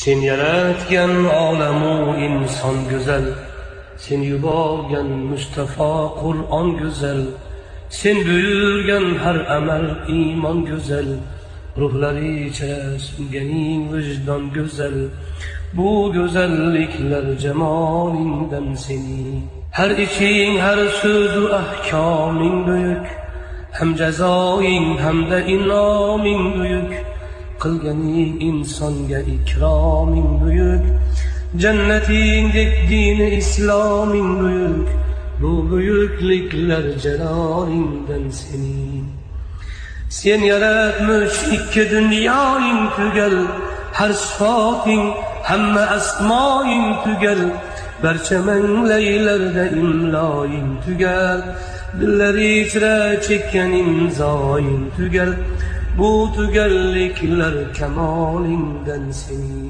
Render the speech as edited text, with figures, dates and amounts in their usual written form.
Sen yaratgan olamu inson go'zal, sen yuborgan Mustafa Qur'on go'zal, sen buyurgan har amal iymon go'zal, ruhlari ichra singganing vijdon go'zal. Bu go'zalliklar jamolingdan sening, har ishing har so'zu ahkoming buyuk, ham jazoing hamda inoming buyuk. Qilganing insonga ikroming buyuk, jannatingdek dini isloming buyuk. Bu buyukliklar jalolingdan sening. Sen yaratmish ikki dunyoing tugal, har sifating hamma asmoing tugal. Barcha manglaylarda imloing tugal, dillari ichra chekkan imzoing tugal. Bu tugalliklar kamolingdan sening.